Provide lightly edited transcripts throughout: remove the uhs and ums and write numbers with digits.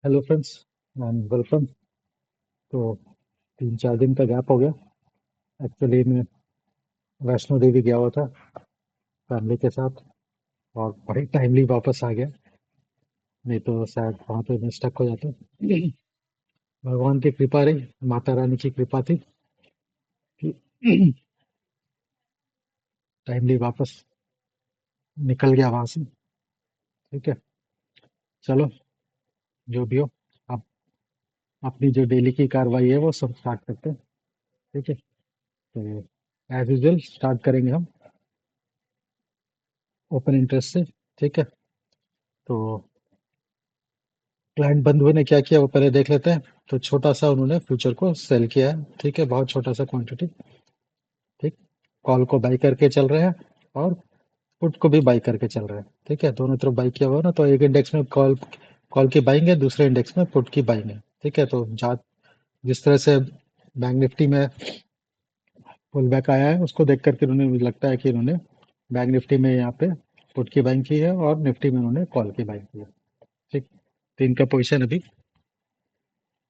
Hello friends and welcome. तो 3-4 दिन का गैप हो गया। एक्चुअली मैं वैष्णो देवी गया हुआ था फैमिली के साथ और बड़ी टाइमली वापस आ गया। नहीं तो शायद वहाँ पे मैं स्टक हो जाता। भगवान की कृपा रही, माता रानी की कृपा थी कि टाइमली वापस निकल गया वहां से। ठीक है, चलो जो भी हो। अब अपनी जो डेली की कार्रवाई है वो सब स्टार्ट करते हैं। ठीक है, तो एज यूजल स्टार्ट करेंगे हम ओपन इंटरेस्ट से। ठीक है, तो क्लाइंट बंधु ने क्या किया वो पहले देख लेते हैं। तो छोटा सा उन्होंने फ्यूचर को सेल किया है। ठीक है, बहुत छोटा सा क्वांटिटी। ठीक, कॉल को बाई करके चल रहे हैं और पुट को भी बाई करके चल रहे हैं। ठीक है, दोनों तरफ बाई किया हुआ है ना, तो एक इंडेक्स में कॉल कॉल की बाइंग है, दूसरे इंडेक्स में पुट की बाइंग है। ठीक है, तो जिस तरह से बैंक निफ्टी में पुल बैक आया है उसको देख करके उन्होंने, मुझे लगता है कि इन्होंने बैंक निफ्टी में यहाँ पे पुट की बाइंग की है और निफ्टी में उन्होंने कॉल की बाइंग की है। ठीक, तो इनका पोजिशन अभी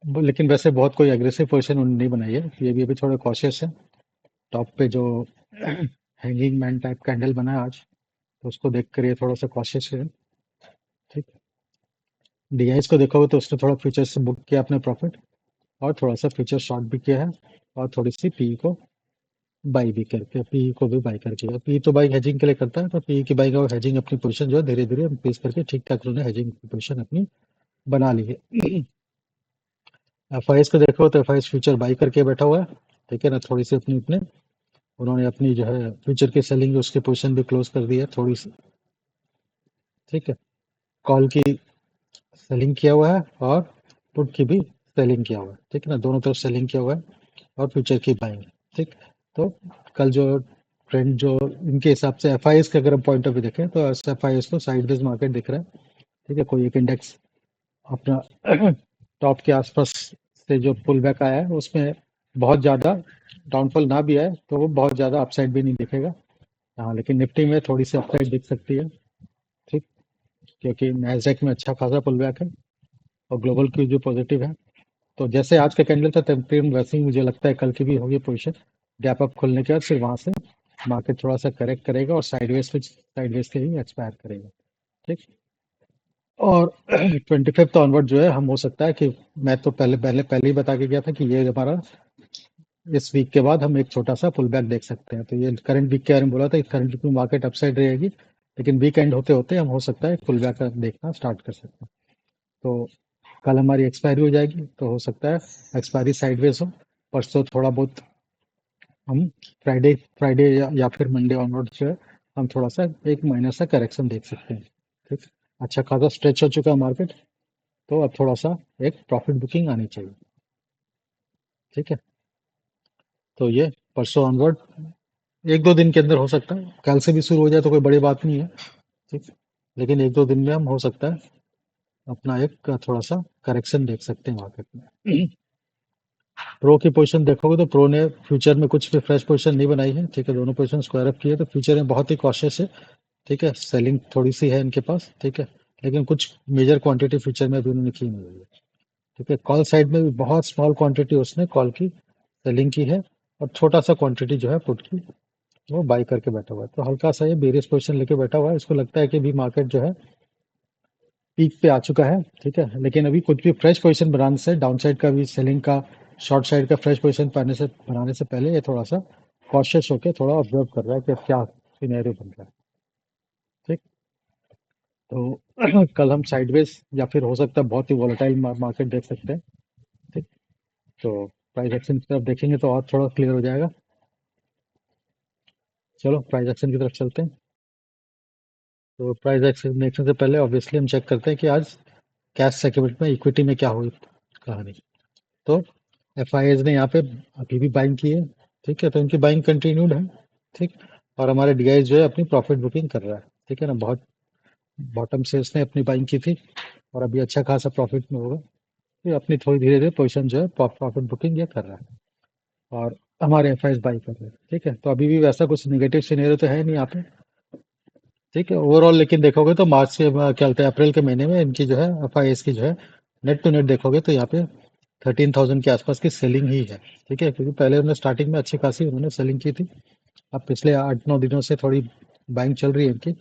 लेकिन वैसे बहुत कोई एग्रेसिव पोजीशन उन्होंने नहीं बनाई है। ये भी अभी थोड़ा कॉशियस है। टॉप पे जो हैंगिंग मैन टाइप कैंडल बना है आज, तो उसको देख कर ये थोड़ा सा कॉशियस है। ठीक, डीआईएस को देखोगे तो उसने थोड़ा फ्यूचर से बुक किया अपने प्रॉफिट और थोड़ा सा फ्यूचर शॉर्ट भी किया है और थोड़ी सी पी को बाई भी करके, पी को भी बाई करके। पी तो बाई हेजिंग के लिए करता है, तो पी की बाई और हेजिंग अपनी पोजीशन जो है धीरे धीरे इंक्रीज करके ठीक ठाक उन्होंने हेजिंग की पोजीशन अपनी बना ली है। एफआईएस को देखो तो एफआईएस फ्यूचर बाई करके बैठा हुआ है। ठीक है ना, थोड़ी सी अपनी अपने उन्होंने अपनी जो है फ्यूचर की सेलिंग उसकी पोजीशन भी क्लोज कर दी है थोड़ी सी। ठीक है, कॉल की सेलिंग किया हुआ है और पुट की भी सेलिंग किया हुआ है। ठीक है ना, दोनों तरफ सेलिंग किया हुआ है और फ्यूचर की बाइंग। ठीक, तो कल जो ट्रेंड जो इनके हिसाब से एफआईएस के अगर हम पॉइंट ऑफ व्यू देखें तो एफआईएस को साइडवेज मार्केट दिख रहा है। ठीक है, कोई एक इंडेक्स अपना टॉप के आसपास से जो पुल बैक आया है उसमें बहुत ज़्यादा डाउनफॉल ना भी आए तो वो बहुत ज़्यादा अपसाइड भी नहीं दिखेगा। हाँ, लेकिन निफ्टी में थोड़ी सी अपसाइड दिख सकती है। ठीक, क्योंकि नैस्डैक में अच्छा खासा पुल बैक है और ग्लोबल की जो पॉजिटिव है। तो जैसे आज का कैंडल था टेम्परेट, वैसे ही मुझे लगता है कल की भी होगी पोजीशन। गैप अप खुलने के बाद फिर वहां से मार्केट थोड़ा सा करेक्ट करेगा और साइडवेज के ही एक्सपायर करेगा। ठीक, और 25th ऑनवर्ड जो है हम हो सकता है कि मैं तो पहले पहले पहले ही बता के गया था कि ये हमारा इस वीक के बाद हम एक छोटा सा पुल बैक देख सकते हैं। तो ये करंट वीक के बारे में बोला था, करंट वीक में मार्केट अपसाइड रहेगी, लेकिन वीक एंड होते होते हम हो सकता है पुल बैक देखना स्टार्ट कर सकते हैं। तो कल हमारी एक्सपायरी हो जाएगी, तो हो सकता है एक्सपायरी साइडवेज हो। परसों थोड़ा बहुत हम फ्राइडे फ्राइडे या फिर मंडे ऑनवर्ड जो है हम थोड़ा सा एक माइनर सा करेक्शन देख सकते हैं। ठीक, अच्छा खासा स्ट्रेच हो चुका है मार्केट, तो अब थोड़ा सा एक प्रॉफिट बुकिंग आनी चाहिए। ठीक है, तो ये परसों ऑनवर्ड 1-2 दिन के अंदर हो सकता है, कल से भी शुरू हो जाए तो कोई बड़ी बात नहीं है। ठीक, लेकिन 1-2 दिन में हम हो सकता है अपना एक थोड़ा सा करेक्शन देख सकते हैं मार्केट में। प्रो की पोजीशन देखोगे तो प्रो ने फ्यूचर में कुछ भी फ्रेश पोजीशन नहीं बनाई है। ठीक है, दोनों पोजीशन स्क्वायर अप की है, तो फ्यूचर में बहुत ही कॉशियस है। ठीक है, सेलिंग थोड़ी सी है इनके पास। ठीक है, लेकिन कुछ मेजर क्वांटिटी फ्यूचर में भी उन्होंने की नहीं है। ठीक है, कॉल साइड में भी बहुत स्मॉल क्वांटिटी उसने कॉल की सेलिंग की है और छोटा सा क्वांटिटी जो है पुट की वो बाई करके बैठा हुआ है। तो हल्का सा ये बेरियस पोजीशन लेके बैठा हुआ है। इसको लगता है कि भी मार्केट जो है पीक पे आ चुका है। ठीक है, लेकिन अभी कुछ भी फ्रेश पोजीशन बनाने से, डाउन साइड का भी सेलिंग का, शॉर्ट साइड का फ्रेश पोजीशन बनाने से पहले ये थोड़ा सा कॉशियस होकर थोड़ा ऑब्जर्व कर रहा है कि अब क्या सिनेरियो बन रहा है। ठीक, तो कल हम साइडवेज या फिर हो सकता है बहुत ही वॉलेटाइल मार्केट देख सकते हैं। ठीक, तो प्राइस एक्शन की तरफ देखेंगे तो और थोड़ा क्लियर हो जाएगा। चलो प्राइस एक्शन की तरफ चलते हैं। तो प्राइस एक्शन देखने से पहले ऑब्वियसली हम चेक करते हैं कि आज कैश सेटलमेंट में इक्विटी में क्या हुई कहानी। तो एफआईएस ने यहाँ पे अभी भी बाइंग की है। ठीक है, तो इनकी बाइंग कंटिन्यूड है। ठीक, और हमारे डीआई जो है अपनी प्रॉफिट बुकिंग कर रहा है। ठीक है ना, बहुत बॉटम से उसने अपनी बाइंग की थी और अभी अच्छा खासा प्रॉफिट में होगा। ये अपनी थोड़ी धीरे धीरे पोजीशन जो है प्रॉफिट बुकिंग ये कर रहा है और हमारे एफआईएस बाई कर रहे हैं। ठीक है, तो अभी भी वैसा कुछ निगेटिव सिनेरियो तो है नहीं यहाँ पे। ठीक है, ओवरऑल लेकिन देखोगे तो मार्च के क्या बोलते हैं अप्रैल के महीने में इनकी जो है एफआईएस की जो है नेट टू नेट देखोगे तो यहाँ पे 13,000 के आसपास की सेलिंग ही है। ठीक है, क्योंकि पहले उन्होंने स्टार्टिंग में अच्छी खासी उन्होंने सेलिंग की थी। अब पिछले 8-9 दिनों से थोड़ी बाइंग चल रही है इनकी।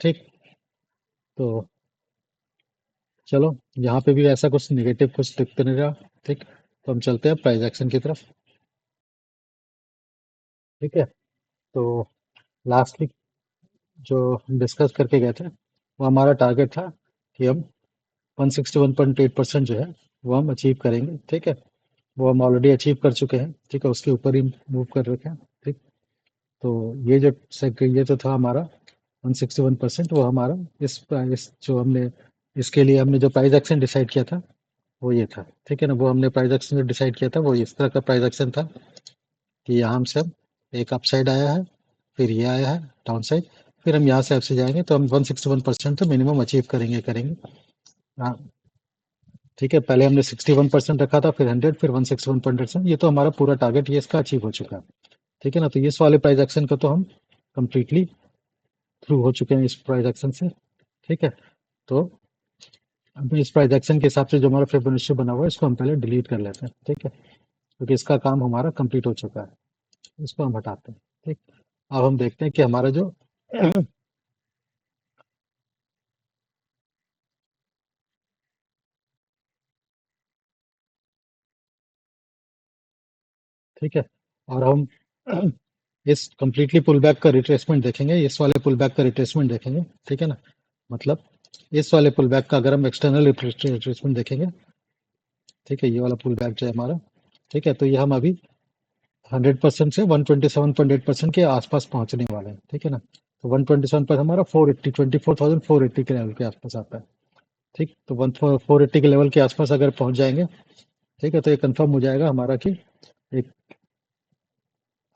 ठीक। तो चलो, यहाँ पे भी ऐसा कुछ निगेटिव कुछ दिख तो नहीं रहा। ठीक, तो हम चलते हैं प्राइस एक्शन की तरफ। ठीक है, तो लास्ट वीक जो हम डिस्कस करके गए थे, वो हमारा टारगेट था कि हम 161.8% जो है वो हम अचीव करेंगे। ठीक है, वो हम ऑलरेडी अचीव कर चुके हैं। ठीक है, उसके ऊपर ही मूव कर रखे हैं। ठीक, तो ये जो था हमारा 161%, वो हमारा इस जो हमने इसके लिए हमने जो प्राइस एक्शन डिसाइड किया था वो ये था। ठीक है ना, वो हमने प्राइस एक्शन जो डिसाइड किया था वो इस तरह का प्राइस एक्शन था कि यहाँ से हम एक अपसाइड आया है, फिर ये आया है डाउन साइड, फिर हम यहाँ से ऐसे जाएंगे तो हम 161% तो मिनिमम अचीव करेंगे करेंगे। हाँ, ठीक है, पहले हमने 61% रखा था, फिर 100, फिर 161%। ये तो हमारा पूरा टारगेट ये इसका अचीव हो चुका है। ठीक है ना, तो इस वाले प्राइस एक्शन को तो हम कंप्लीटली थ्रू हो चुके हैं इस प्राइस एक्शन से। ठीक है, तो अब इस प्राइस एक्शन के हिसाब से जो हमारा फिबोनाची बना हुआ है इसको हम पहले डिलीट कर लेते हैं। ठीक है, क्योंकि इसका काम हमारा कंप्लीट हो चुका है, इसको हम हटाते हैं। ठीक, अब हम देखते हैं कि हमारा जो ठीक है, और हम इस कंप्लीटली पुल बैक का रिट्रेसमेंट देखेंगे, इस वाले पुल बैक का रिट्रेसमेंट देखेंगे। ठीक है ना, मतलब इस वाले पुल बैक का अगर हम एक्सटर्नल रिट्रेसमेंट देखेंगे, ठीक है, ये वाला पुल बैक जो है हमारा, ठीक है, तो ये हम अभी 100% से 127.8% के आसपास पहुंचने वाले हैं। ठीक है ना, तो 127 पर हमारा 480 24,480 के लेवल के आसपास आता है। ठीक, तो 480 के लेवल के आसपास अगर पहुंच जाएंगे, ठीक है, तो ये कंफर्म हो जाएगा हमारा कि एक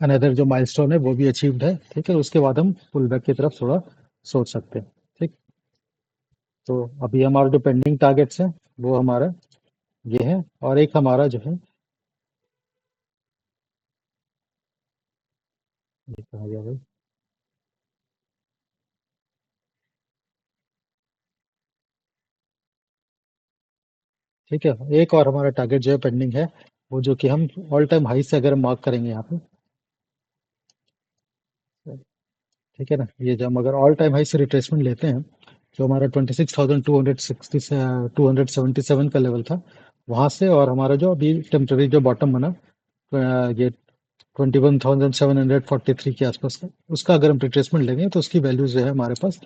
अनदर जो माइलस्टोन है वो भी अचीव्ड है। ठीक है, उसके बाद हम पुल बैक की तरफ थोड़ा सोच सकते हैं। ठीक, तो अभी हमारा जो पेंडिंग टारगेट्स है वो हमारा ये है, और एक हमारा जो है, ये कहा गया भाई, ठीक है, एक और हमारा टारगेट जो है पेंडिंग है, वो जो कि हम ऑल टाइम हाई से अगर मार्क करेंगे यहाँ पे, ठीक है ना, ये जो हम अगर ऑल टाइम हाई से रिट्रेसमेंट लेते हैं, जो हमारा 26,277 का लेवल था वहां से, और हमारा जो अभी टेम्पररी जो बॉटम बना, ये 21,743 के आसपास का, उसका अगर हम रिट्रेसमेंट लेंगे तो उसकी वैल्यू जो है हमारे पास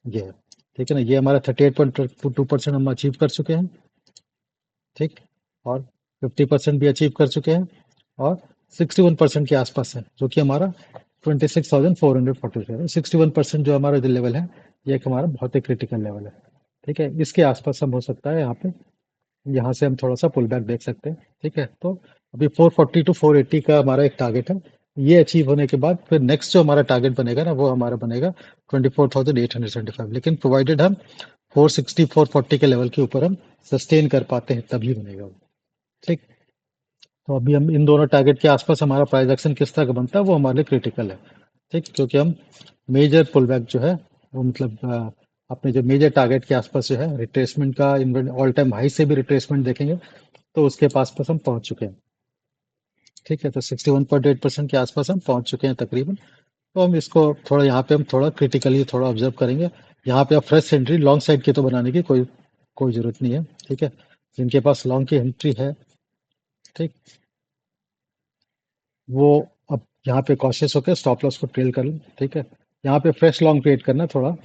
ये है। ठीक है ना, ये हमारा 38.2% हम अचीव कर चुके हैं। ठीक, और 50% भी अचीव कर चुके हैं, और 61% के आसपास है, जो कि हमारा 26,443 है। 61% जो हमारा जो लेवल है, ये एक हमारा बहुत ही क्रिटिकल लेवल है। ठीक है, इसके आसपास हम हो सकता है यहाँ पे, यहाँ से हम थोड़ा सा पुल बैक देख सकते हैं। ठीक है, तो अभी 440 टू 480 का हमारा एक टारगेट है। ये अचीव होने के बाद फिर नेक्स्ट जो हमारा टारगेट बनेगा ना, वो हमारा बनेगा 24,875, लेकिन प्रोवाइडेड हम 460 440 के लेवल के ऊपर हम सस्टेन कर पाते हैं, तभी बनेगा वो। ठीक, तो अभी हम इन दोनों टारगेट के आसपास हमारा प्राइस एक्शन किस तरह का बनता है वो हमारे लिए क्रिटिकल है। ठीक, क्योंकि हम मेजर पुल बैक जो है वो मतलब अपने जो मेजर टारगेट के आसपास जो है रिट्रेसमेंट का, ऑल टाइम हाई से भी रिट्रेसमेंट देखेंगे तो उसके पास पास हम पहुंच चुके हैं। ठीक है, तो 61.8% के आसपास हम पहुंच चुके हैं तकरीबन। तो हम इसको थोड़ा यहाँ पे हम थोड़ा क्रिटिकली थोड़ा ऑब्जर्व करेंगे। यहाँ पे अब फ्रेश एंट्री लॉन्ग साइड की तो बनाने की कोई कोई जरूरत नहीं है। ठीक है, जिनके पास लॉन्ग की एंट्री है, ठीक, वो अब यहाँ पे कॉशियस होकर स्टॉप लॉस को ट्रेल कर लें। ठीक है, यहाँ पे फ्रेश लॉन्ग क्रिएट करना थोड़ा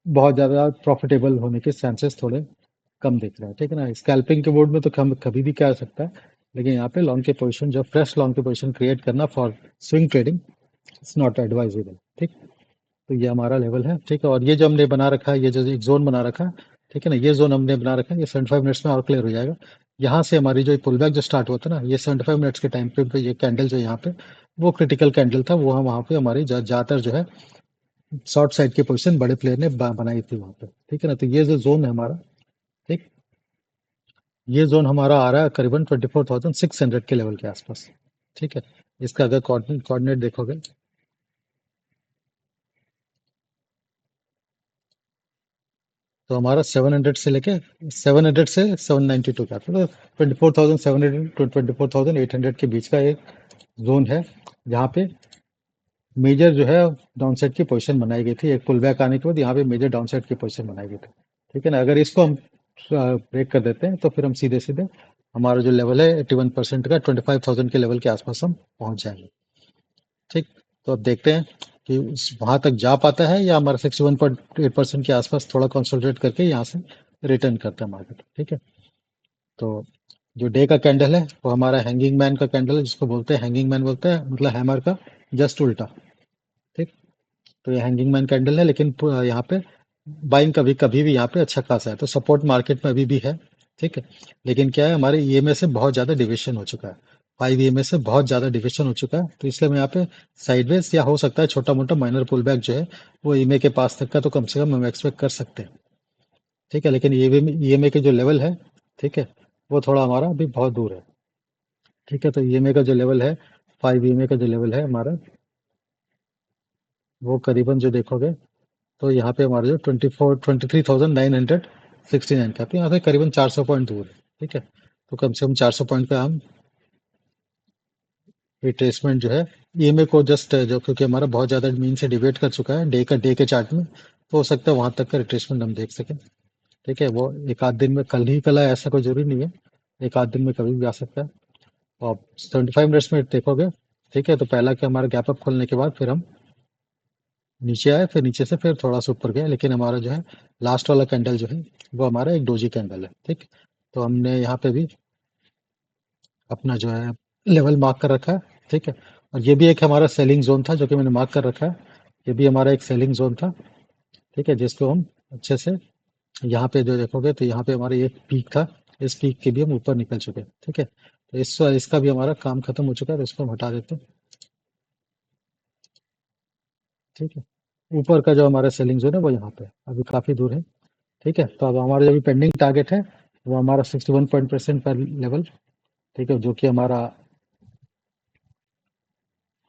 बहुत ज़्यादा प्रॉफिटेबल होने के चांसेस थोड़े कम दिख रहे हैं। ठीक है ना, स्कैल्पिंग के बोर्ड में तो कम कभी भी क्या हो सकता है, लेकिन यहाँ पे लॉन्ग के पोजीशन जो फ्रेश लॉन्ग की पोजीशन क्रिएट करना for swing trading it's not advisable. ठीक, तो ये हमारा लेवल है। ठीक है, और ये जो हमने बना रखा है, ये जो एक जोन बना रखा है, ठीक है ना, ये जोन हमने बना रखा है, ये 75 मिनट्स में और क्लियर हो जाएगा। यहाँ से हमारी जो पुल बैक जो स्टार्ट होता है ना, ये 75 मिनट्स के टाइम पे ये कैंडल जो यहाँ पे वो क्रिटिकल कैंडल था, वो हम वहाँ पे हमारी ज़्यादातर जो है शॉर्ट साइड की पोजीशन बड़े प्लेयर ने बनाई थी वहाँ पे। ठीक है ना, तो ये जो जोन है हमारा, ठीक, ये जोन हमारा आ रहा है करीबन 24,600 के लेवल के आसपास। ठीक है, इसका अगर कोऑर्डिनेट देखोगे, तो हमारा 700 से लेके 700 से 792 का, तो 24,700 टू 24,800 के बीच का एक जोन है, जहाँ पे मेजर जो है डाउन साइड की पोजीशन बनाई गई थी। एक पुल बैक आने के बाद यहाँ पे मेजर डाउन साइड की पोजीशन बनाई गई थी। ठीक है ना, अगर इसको हम ब्रेक कर देते हैं तो फिर हम सीधे सीधे हमारा जो लेवल है 81% का 25,000 के लेवल के आसपास हम पहुंच जाएंगे। ठीक, तो अब देखते हैं कि वहां तक जा पाता है या हमारा 61.8% के आसपास थोड़ा कंसोलिडेट करके यहाँ से रिटर्न करता है मार्केट। ठीक है, तो जो डे का कैंडल है वो हमारा हैंगिंग मैन का कैंडल है, जिसको बोलते हैं हैंगिंग मैन बोलते हैं, मतलब हैमर का जस्ट उल्टा। ठीक, तो ये हैंगिंग मैन कैंडल है, लेकिन यहाँ पे बाइंग कभी कभी भी यहाँ पे अच्छा खासा है, तो सपोर्ट मार्केट में अभी भी है। ठीक है, लेकिन क्या है, हमारे ईएमए से बहुत ज्यादा डिविएशन हो चुका है, 5 ईएमए से बहुत ज्यादा डिविएशन हो चुका है, तो इसलिए मैं यहाँ पे साइडवेज या हो सकता है छोटा मोटा माइनर पुल बैक जो है वो ईएमए के पास तक का तो कम से कम हम एक्सपेक्ट कर सकते हैं। ठीक है, लेकिन ईएमए के जो लेवल है, ठीक है, वो थोड़ा हमारा अभी बहुत दूर है। ठीक है, तो ईएमए का जो लेवल है, 5 ईएमए का जो लेवल है हमारा, वो करीबन जो देखोगे तो यहाँ पे हमारा जो 23,969 का, तो यहाँ से करीबन 400 पॉइंट दूर है। ठीक है, तो कम से कम 400 पॉइंट का हम रिट्रेसमेंट जो है ईएमए को जस्ट जो, क्योंकि हमारा बहुत ज्यादा मीन से डिवेट कर चुका है डे के चार्ट में, तो हो सकता है वहां तक का रिट्रेसमेंट हम देख सकें। ठीक है, वो एक आध दिन में, कल ही कल है ऐसा कोई जरूरी नहीं है, एक आध दिन में कभी भी आ सकता है। और 75 मिनट्स में देखोगे, ठीक है, तो पहला क्या, हमारा गैप अप खोलने के बाद फिर हम नीचे आए, फिर नीचे से फिर थोड़ा सा ऊपर गए, लेकिन हमारा जो है लास्ट वाला कैंडल जो है वो हमारा एक डोजी कैंडल है। ठीक, तो हमने यहाँ पे भी अपना जो है लेवल मार्क कर रखा है। ठीक है, और ये भी एक हमारा सेलिंग जोन था जो कि मैंने मार्क कर रखा है, ये भी हमारा एक सेलिंग जोन था। ठीक है, जिसको हम अच्छे से, यहाँ पे जो देखोगे तो यहाँ पे हमारा ये पीक था, इस पीक के भी हम ऊपर निकल चुके हैं। ठीक है, तो इसका भी हमारा काम खत्म हो चुका है, तो इसको हम हटा देते हैं। ठीक है, ऊपर का जो हमारा सेलिंग जोन है वो यहाँ पे है, अभी काफी दूर है। ठीक है, तो अब हमारा जो भी पेंडिंग टारगेट है वो हमारा 61% का लेवल, ठीक है, जो कि हमारा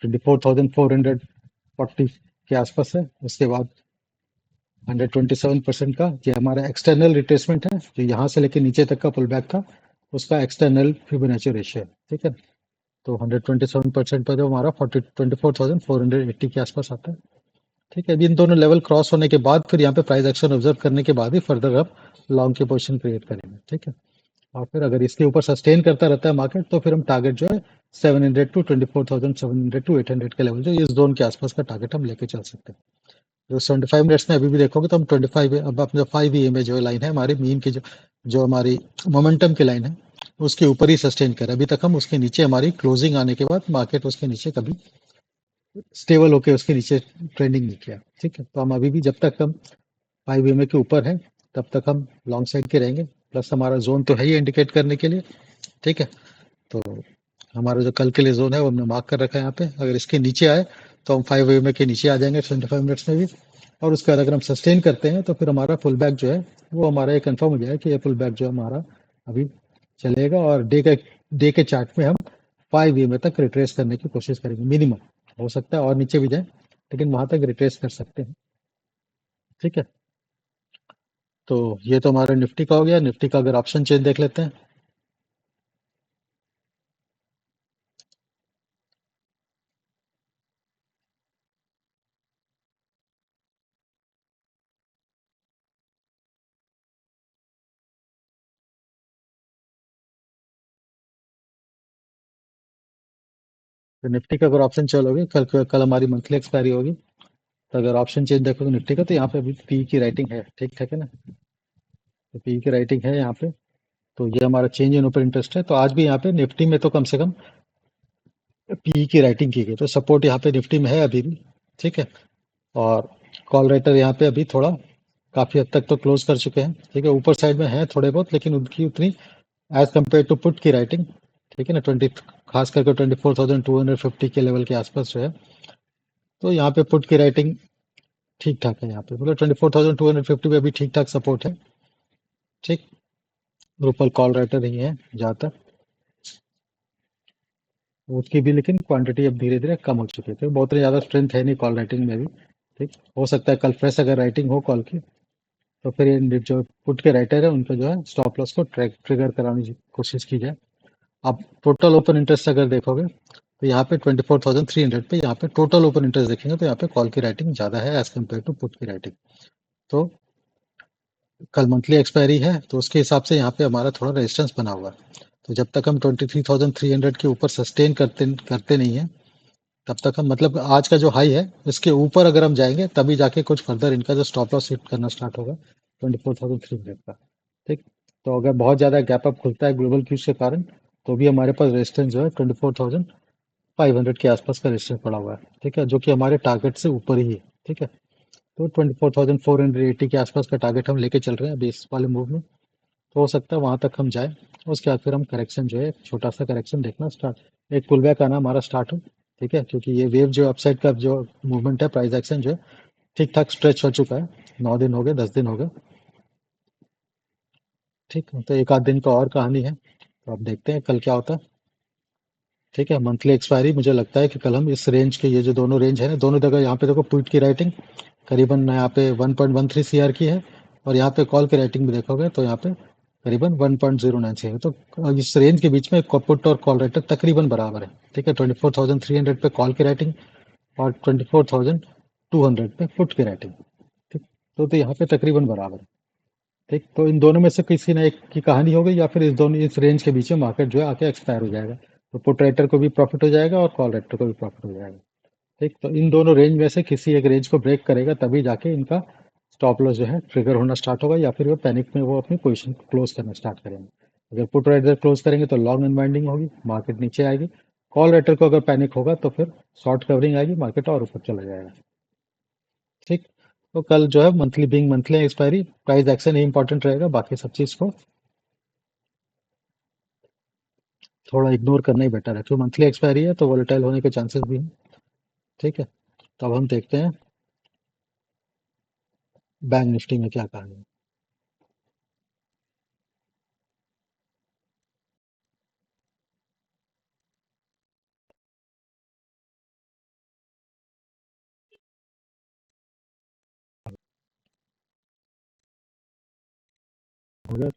24,440 के आसपास है। उसके बाद 127% का ये हमारा एक्सटर्नल रिट्रेसमेंट है, जो यहाँ से लेके नीचे तक का पुल बैक था, उसका एक्सटर्नल फिबोनाची रेशियो है। ठीक है, तो 127% पर जो हमारा 24,480 के आसपास आता है। ठीक है, अभी इन दोनों लेवल क्रॉस होने के बाद फिर यहाँ पे प्राइस एक्शन ऑब्जर्व करने के बाद ही फर्दर आप लॉन्ग की पोजीशन क्रिएट करेंगे। ठीक है, और फिर अगर इसके ऊपर सस्टेन करता रहता है मार्केट, तो फिर हम टारगेट जो है 700 टू 24,700 टू 800 के लेवल, जो इस जोन के आसपास का टारगेट हम लेके चल सकते हैं। जो 75 मिनट्स में अभी भी देखोगे तो हम 25, अब अपने 5 ईएमए जो लाइन है हमारी मीन की, जो जो हमारी मोमेंटम की लाइन है, उसके ऊपर ही सस्टेन कर अभी तक हम उसके नीचे, हमारी क्लोजिंग आने के बाद मार्केट उसके नीचे कभी स्टेबल होके उसके नीचे ट्रेंडिंग नहीं किया। ठीक है, तो हम अभी भी जब तक हम 5 ईएमए के ऊपर है तब तक हम लॉन्ग साइड के रहेंगे, प्लस हमारा जोन तो है ही इंडिकेट करने के लिए। ठीक है, तो हमारा जो कल के लिए जोन है वो हमने मार्क कर रखा है यहाँ पे, अगर इसके नीचे आए तो हम 5 वे के नीचे आ जाएंगे 25 मिनट्स में भी, और उसके बाद अगर हम सस्टेन करते हैं तो फिर हमारा पुल बैक जो है वो हमारा ये कंफर्म हो जाएगा कि ये पुल बैक जो है हमारा अभी चलेगा, और डे के चार्ट में हम 5 वे तक रिट्रेस करने की कोशिश करेंगे मिनिमम, हो सकता है और नीचे भी जाए, लेकिन वहां तक रिट्रेस कर सकते हैं। ठीक है, तो ये तो हमारा निफ्टी का हो गया। निफ्टी का अगर ऑप्शन चेन देख लेते हैं, तो निफ्टी का अगर ऑप्शन चलोगे, कल हमारी मंथली एक्सपायरी होगी, तो अगर ऑप्शन चेंज देखोगे निफ्टी का, तो यहाँ पे अभी पी की राइटिंग है। ठीक ठाक है ना, तो पी की राइटिंग है यहाँ पे, तो ये हमारा चेंज इन ओपन इंटरेस्ट है, तो आज भी यहाँ पे निफ्टी में तो कम से कम पी की राइटिंग की गई, तो सपोर्ट यहाँ पे निफ्टी में है अभी भी। ठीक है, और कॉल राइटर यहाँ पे अभी थोड़ा काफी हद तक तो क्लोज कर चुके हैं। ठीक है, ऊपर साइड में है थोड़े बहुत, लेकिन उनकी उतनी एज कम्पेयर टू पुट की राइटिंग, ठीक है ना, 20, खास करके 24,250 के लेवल के आसपास जो है, तो यहाँ पे पुट की राइटिंग ठीक ठाक है। यहाँ पे मतलब 24,250 पे अभी ठीक ठाक सपोर्ट है। ठीक, ऊपर कॉल राइटर ही है ज्यादातर, उसकी भी लेकिन क्वांटिटी अब धीरे धीरे कम हो चुकी है, तो बहुत ज्यादा स्ट्रेंथ है नहीं कॉल राइटिंग में भी। ठीक, हो सकता है कल फ्रेश अगर राइटिंग हो कॉल की, तो फिर ये जो पुट के राइटर है उनको जो है स्टॉप लॉस को ट्रिगर कराने की कोशिश की जाए। आप टोटल ओपन इंटरेस्ट अगर देखोगे तो यहाँ पे 24,300 पे यहाँ पे टोटल ओपन इंटरेस्ट देखेंगे तो यहाँ पे कॉल की राइटिंग ज्यादा है एज कम्पेयर टू पुट की राइटिंग। तो कल मंथली एक्सपायरी है तो उसके हिसाब से यहाँ पे हमारा थोड़ा रेजिस्टेंस बना हुआ है। तो जब तक हम 23,300 के ऊपर सस्टेन करते करते नहीं है तब तक हम मतलब आज का जो हाई है इसके ऊपर अगर हम जाएंगे तभी जाके कुछ फर्दर इनका जो स्टॉप लॉस हिट करना स्टार्ट होगा 24,300 का। ठीक। तो अगर बहुत ज्यादा गैप अप खुलता है ग्लोबल क्यूज के कारण तो भी हमारे पास रेजिस्टेंस जो है 24,500 के आसपास का रेजिस्टेंस पड़ा हुआ है। ठीक है, जो कि हमारे टारगेट से ऊपर ही है। ठीक है, तो 24,480 के आसपास का टारगेट हम लेके चल रहे हैं अभी इस वाले मूव में। तो हो सकता है वहां तक हम जाए। उसके बाद फिर हम करेक्शन जो है छोटा सा करेक्शन देखना स्टार्ट एक पुल बैक आना हमारा स्टार्ट हो। ठीक है, क्योंकि ये वेव जो अपसाइड का जो मूवमेंट है प्राइस एक्शन जो है ठीक ठाक स्ट्रेच हो चुका है। 9 दिन हो गए, 10 दिन हो गए। ठीक है, तो एक आध दिन का और कहानी है तो अब देखते हैं कल क्या होता है। ठीक है, मंथली एक्सपायरी मुझे लगता है कि कल हम इस रेंज के ये जो दोनों रेंज है ना दोनों जगह यहाँ पे देखो पुट की राइटिंग करीबन यहाँ पे 1.13 सीआर की है और यहाँ पे कॉल की राइटिंग भी देखोगे तो यहाँ पे करीबन 1.09 सी है। तो इस रेंज के बीच में पुट और कॉल राइटर तकरीबन बराबर है। ठीक है, 24,300 पे कॉल की राइटिंग और 24,200 पे पुट की राइटिंग। ठीक, तो यहाँ पे तकरीबन बराबर है। ठीक, तो इन दोनों में से किसी ना एक की कहानी हो गई या फिर इस रेंज के बीच में मार्केट जो है आके एक्सपायर हो जाएगा। तो पुट राइटर को भी प्रॉफिट हो जाएगा और कॉल राइटर को भी प्रॉफिट हो जाएगा। ठीक, तो इन दोनों रेंज में से किसी एक रेंज को ब्रेक करेगा तभी जाके इनका स्टॉप लॉस जो है ट्रिगर होना स्टार्ट होगा या फिर वो पैनिक में वो अपनी पोजीशन क्लोज करना स्टार्ट करेंगे। अगर पुट राइटर क्लोज करेंगे तो लॉन्ग अनवाइंडिंग होगी, मार्केट नीचे आएगी। कॉल राइटर को अगर पैनिक होगा तो फिर शॉर्ट कवरिंग आएगी, मार्केट और ऊपर चला जाएगा। ठीक, तो कल जो है monthly being monthly expiry price action ही इंपॉर्टेंट रहेगा, बाकी सब चीज को थोड़ा इग्नोर करना ही बेटर है क्योंकि मंथली एक्सपायरी है तो वोलेटाइल होने के चांसेस भी हैं। ठीक है, तब हम देखते हैं बैंक निफ्टी में क्या कहानी है। हो गया।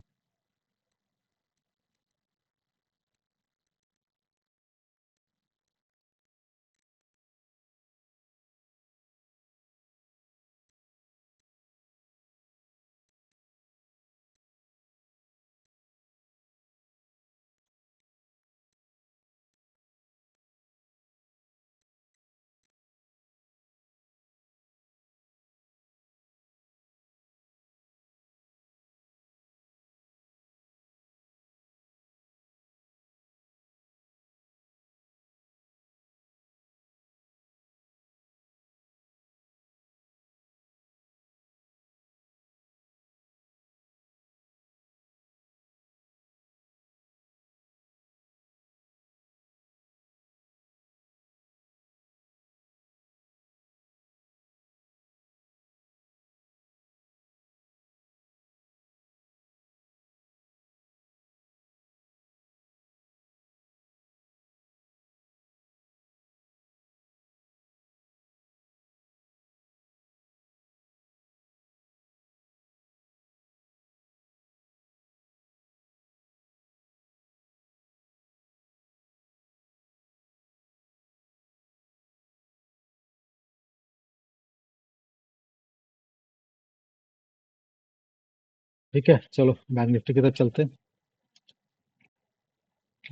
ठीक है, चलो बैंक निफ्टी की तरफ चलते हैं।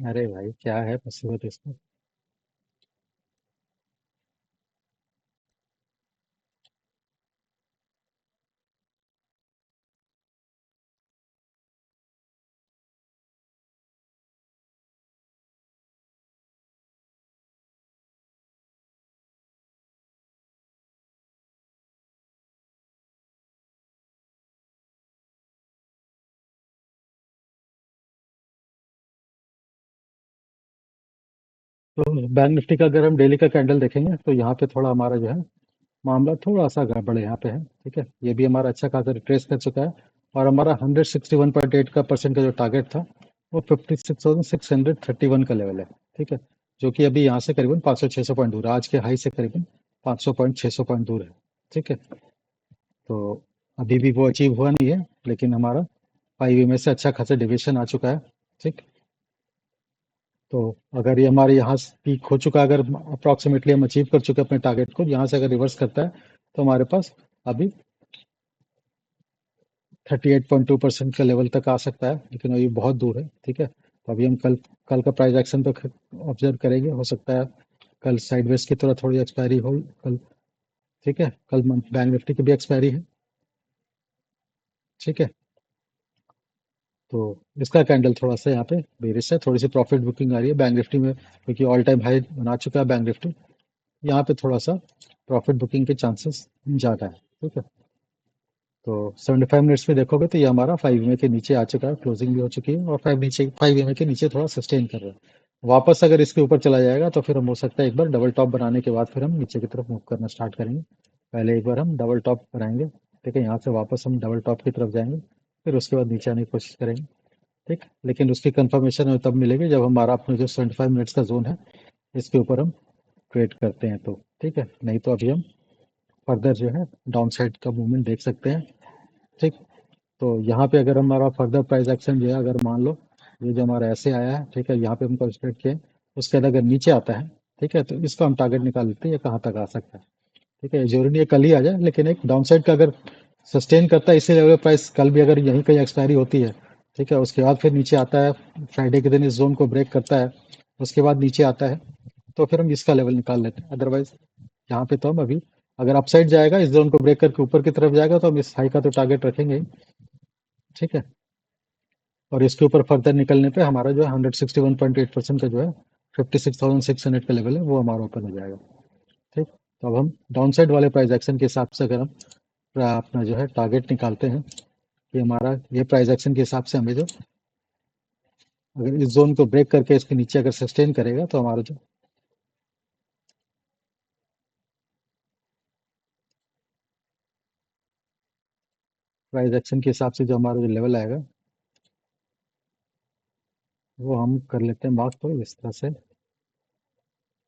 अरे भाई क्या है मुसीबत इसमें। तो बैंक निफ्टी का अगर हम डेली का कैंडल देखेंगे तो यहाँ पे थोड़ा हमारा जो है मामला थोड़ा सा गड़बड़ यहाँ पे है। ठीक है, ये भी हमारा अच्छा खासा रिट्रेस कर चुका है और हमारा 161.8 का परसेंट का जो टारगेट था वो 56,631 का लेवल है। ठीक है, जो कि अभी यहाँ से करीबन 500-600 पॉइंट दूर है, आज के हाई से करीबन 500 पॉइंट 600 पॉइंट दूर है। ठीक है, तो अभी भी वो अचीव हुआ नहीं है, लेकिन हमारा 5 में से अच्छा खासा डिविएशन आ चुका है। ठीक। तो अगर ये हमारे यहाँ पीक हो चुका है, अगर अप्रॉक्सीमेटली हम अचीव कर चुके हैं अपने टारगेट को, यहाँ से अगर रिवर्स करता है तो हमारे पास अभी 38.2% का लेवल तक आ सकता है, लेकिन अभी बहुत दूर है। ठीक है, तो अभी हम कल कल का प्राइस एक्शन तो ऑब्जर्व करेंगे। हो सकता है कल साइडवेज की तरह थोड़ी एक्सपायरी हो कल। ठीक है, कल बैंक निफ्टी की भी एक्सपायरी है। ठीक है, तो इसका कैंडल थोड़ा सा यहाँ पे बेरिश है, थोड़ी सी प्रॉफिट बुकिंग आ रही है बैंक निफ्टी में, क्योंकि ऑल टाइम हाई बना चुका है बैंक निफ्टी। यहाँ पे थोड़ा सा प्रॉफिट बुकिंग के चांसेस ज़्यादा है। ठीक है, तो 75 मिनट्स में देखोगे तो ये हमारा 5 के नीचे आ चुका है, क्लोजिंग भी हो चुकी है, और 5 के नीचे थोड़ा सस्टेन कर रहा है। वापस अगर इसके ऊपर चला जाएगा तो फिर हम हो सकता है एक बार डबल टॉप बनाने के बाद फिर हम नीचे की तरफ मूव करना स्टार्ट करेंगे। पहले एक बार हम डबल टॉप बनाएंगे। ठीक है, यहाँ से वापस हम डबल टॉप की तरफ जाएंगे, फिर उसके बाद नीचे आने की कोशिश करेंगे। ठीक, लेकिन उसकी कंफर्मेशन हमें तब मिलेगी जब हमारा अपने जो 75 मिनट्स का जोन है इसके ऊपर हम ट्रेड करते हैं तो। ठीक है, नहीं तो अभी हम फर्दर जो है डाउन साइड का मूवमेंट देख सकते हैं। ठीक, तो यहाँ पे अगर हमारा फर्दर प्राइस एक्शन जो है, अगर मान लो ये जो हमारा ऐसे आया है, ठीक है, यहाँ पे हम कंसिडर किए, उसके बाद अगर नीचे आता है, ठीक है, तो इसका हम टारगेट निकाल लेते हैं ये कहाँ तक आ सकता है। ठीक है, जरूरी नहीं है कल ही आ जाए, लेकिन एक डाउन साइड का अगर सस्टेन करता है इसी लेवल प्राइस, कल भी अगर यहीं कहीं एक्सपायरी होती है, ठीक है, उसके बाद फिर नीचे आता है, फ्राइडे के दिन इस जोन को ब्रेक करता है, उसके बाद नीचे आता है, तो फिर हम इसका लेवल निकाल लेते हैं। अदरवाइज यहाँ पे तो हम अभी, अगर अपसाइड जाएगा इस जोन को ब्रेक करके ऊपर की तरफ जाएगा तो हम इस हाई का तो टारगेट रखेंगे ही। ठीक है, और इसके ऊपर फर्दर निकलने पे हमारा जो है 161.8% का जो है 56,600 का लेवल है, वो हमारा ऊपर हो जाएगा। ठीक, तो अब हम डाउन साइड वाले प्राइस एक्शन के हिसाब से अगर हम अपना जो है टारगेट निकालते हैं कि हमारा ये प्राइस एक्शन के हिसाब से हमें जो, अगर इस जोन को ब्रेक करके इसके नीचे अगर सस्टेन करेगा तो हमारा जो प्राइस एक्शन के हिसाब से जो हमारा जो लेवल आएगा वो हम कर लेते हैं मार्क, तो इस तरह से,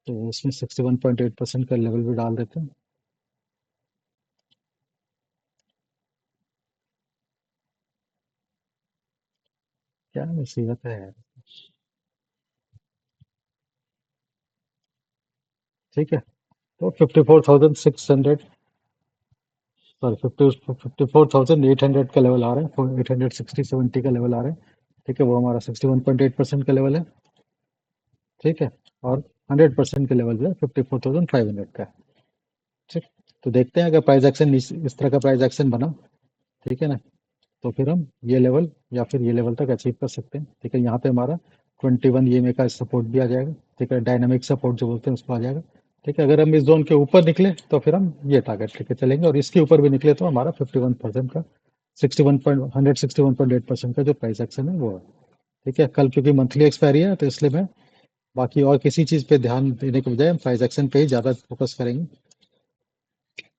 तो उसमें 61.8% का लेवल भी डाल देते हैं। क्या मुसीबत है यार। ठीक है, तो 54,600, सॉरी 54,800 का लेवल आ रहा है, 860-70 का लेवल आ रहा है। ठीक है, वो हमारा 61.8% का लेवल है। ठीक है, और 100% का लेवल जो है 54,500 का है। ठीक, तो देखते हैं अगर प्राइस एक्शन इस तरह का प्राइस एक्शन बना, ठीक है ना, तो फिर हम ये लेवल या फिर ये लेवल तक अचीव कर सकते हैं। ठीक है, यहाँ पे हमारा 21 ईएमए का सपोर्ट भी आ जाएगा। ठीक है, डायनामिक सपोर्ट जो बोलते हैं उसको आ जाएगा। ठीक है, अगर हम इस जोन के ऊपर निकले तो फिर हम ये टारगेट लेके चलेंगे, और इसके ऊपर भी निकले तो हमारा 51% का 161.8% का जो प्राइस एक्शन है वो है। ठीक है, कल क्योंकि मंथली एक्सपायरी है तो इसलिए मैं बाकी और किसी चीज़ पे ध्यान देने के बजाय हम प्राइस एक्शन पे ही ज़्यादा फोकस करेंगे।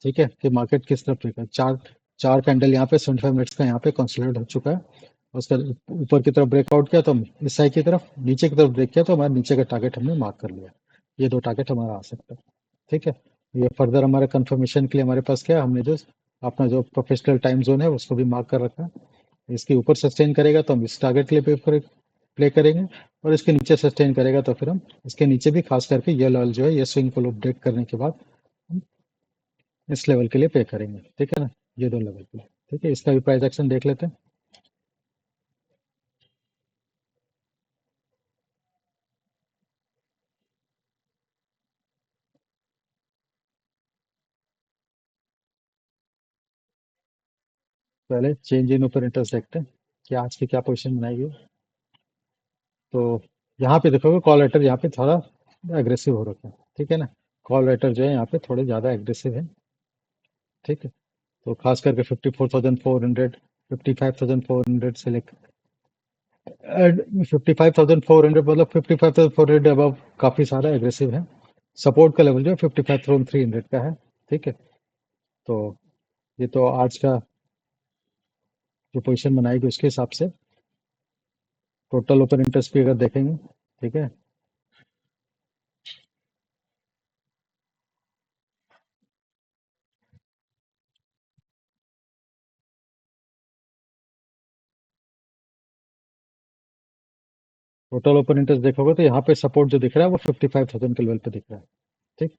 ठीक है, कि मार्केट किस तरफ रहेगा। चार चार कैंडल यहाँ पे 75 मिनट्स का यहाँ पे कंसोलिडेट हो चुका है। उसका ऊपर की तरफ ब्रेकआउट किया तो हम इस साइड की तरफ, नीचे की तरफ ब्रेक किया तो हमारे नीचे का टारगेट हमने मार्क कर लिया। ये दो टारगेट हमारा आ सकता है। ठीक है, ये फर्दर हमारे कंफर्मेशन के लिए हमारे पास क्या है, हमने जो अपना जो प्रोफेशनल टाइम जोन है उसको भी मार्क कर रखा है। इसके ऊपर सस्टेन करेगा तो हम इस टारगेट के लिए प्ले करेंगे, और इसके नीचे सस्टेन करेगा तो फिर हम इसके नीचे भी, खास करके ये लेवल जो है ये स्विंग को ब्रेक करने के बाद हम इस लेवल के लिए पे करेंगे। ठीक है ना, ये दो लेवल के लिए। ठीक है, इसका भी प्राइस एक्शन देख लेते हैं। पहले चेंज इन ओपन इंटरेस्ट देखते हैं कि आज की क्या पोजीशन बनाएगी। तो यहाँ पे देखोगे कॉल राइटर यहाँ पे थोड़ा एग्रेसिव हो रखा है। ठीक है ना, कॉल राइटर जो है यहाँ पे थोड़े ज़्यादा एग्रेसिव है। ठीक है, तो खास करके 54,400, 55,400 से लेकर 55,400, मतलब 55,400 अबव काफ़ी सारा एग्रेसिव है। सपोर्ट का लेवल जो है 55,300 का है। ठीक है, तो ये तो आज का जो पोजीशन बनाएगी उसके हिसाब से टोटल ओपन इंटरेस्ट भी अगर देखेंगे। ठीक है, टोटल ओपन इंटरेस्ट देखोगे तो यहाँ पे सपोर्ट जो दिख रहा है वो 55,000 के लेवल पे दिख रहा है। ठीक।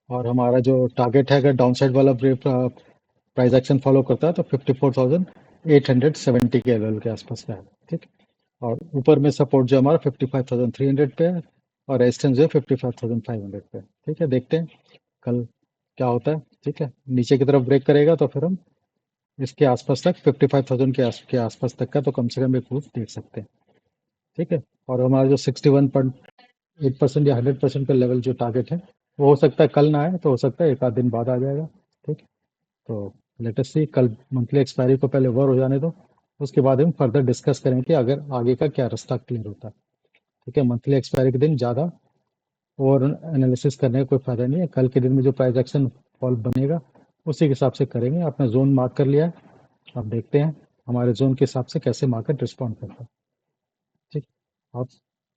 और हमारा जो टारगेट है, अगर डाउनसाइड वाला प्राइस एक्शन फॉलो करता है तो 54,870 के लेवल के आसपास का है। ठीक। और ऊपर में सपोर्ट जो हमारा 55,300 पे है, और रेजिस्टेंस जो है 55,500 पे है। ठीक है, देखते हैं कल क्या होता है। ठीक है, नीचे की तरफ ब्रेक करेगा तो फिर हम इसके आसपास तक 55,000 के आसपास तक का तो कम से कम एक मूव देख सकते हैं। ठीक है। और हमारा जो 61.8% या 100% का लेवल जो टारगेट है, वो हो सकता है कल ना आए, तो हो सकता है एक आध दिन बाद आ जाएगा। ठीक। तो लेटेस्ट सी कल मंथली एक्सपायरी को पहले ओवर हो जाने दो, उसके बाद हम फर्दर डिस्कस करेंगे कि अगर आगे का क्या रास्ता क्लियर होता है। ठीक है, मंथली एक्सपायरी के दिन ज़्यादा ओवर एनालिसिस करने का कोई फायदा नहीं है। कल के दिन में जो प्राइस एक्शन फॉल बनेगा उसी के हिसाब से करेंगे। आपने जोन मार्क कर लिया है, अब देखते हैं हमारे जोन के हिसाब से कैसे मार्केट रिस्पॉन्ड करता है। ठीक। आप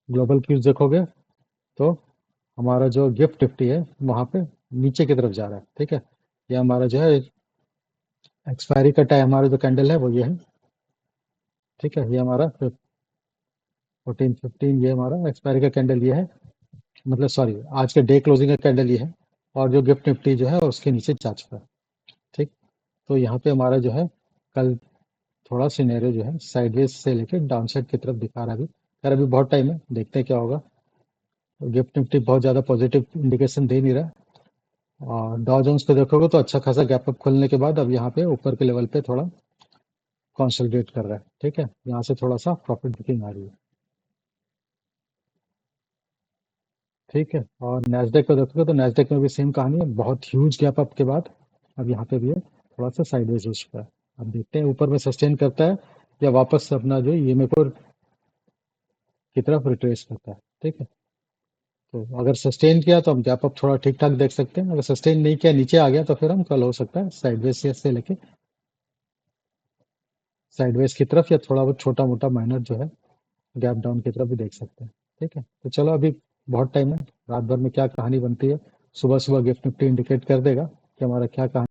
ग्लोबल क्यूज देखोगे तो हमारा जो गिफ्ट निफ्टी है वहाँ पे नीचे की तरफ जा रहा है। ठीक है, ये हमारा जो है एक्सपायरी का टाइम, हमारा जो कैंडल है वो ये है। ठीक है, ये हमारा 14-15, ये हमारा एक्सपायरी का कैंडल ये है, मतलब सॉरी आज के डे क्लोजिंग का कैंडल ये है। और जो गिफ्ट निफ्टी जो है उसके नीचे जा चुका है। ठीक। तो यहाँ पे हमारा जो है कल थोड़ा सिनेरियो जो है साइडवेज से लेके डाउन साइड की तरफ दिखा रहा है। अभी यार अभी बहुत टाइम है, देखते हैं क्या होगा। गिफ्ट निफ्टी बहुत ज़्यादा पॉजिटिव इंडिकेशन दे नहीं रहा। और डॉ जोन्स को देखोगे तो अच्छा खासा गैप अप खुलने के बाद अब यहाँ पे ऊपर के लेवल पे थोड़ा कंसोलिडेट कर रहा है। ठीक है, यहाँ से थोड़ा सा प्रॉफिट बुकिंग आ रही है। ठीक है, और नैस्डैक को देखोगे तो नैस्डैक में भी सेम कहानी है, बहुत ह्यूज गैप अप के बाद अब यहाँ पे भी है थोड़ा सा साइडवेज हो चुका है। अब देखते हैं ऊपर में सस्टेन करता है या वापस अपना जो ईएमए को की तरफ रिट्रेस करता है। ठीक है, तो अगर सस्टेन किया तो हम गैप अप थोड़ा ठीक ठाक देख सकते हैं। अगर सस्टेन नहीं किया, नीचे आ गया, तो फिर हम कल हो सकता है साइडवेज से लेके साइडवेज की तरफ या थोड़ा बहुत छोटा मोटा माइनर जो है गैप डाउन की तरफ भी देख सकते हैं। ठीक है, तो चलो अभी बहुत टाइम है, रात भर में क्या कहानी बनती है। सुबह सुबह गिफ्ट निफ्टी इंडिकेट कर देगा कि हमारा क्या कहानी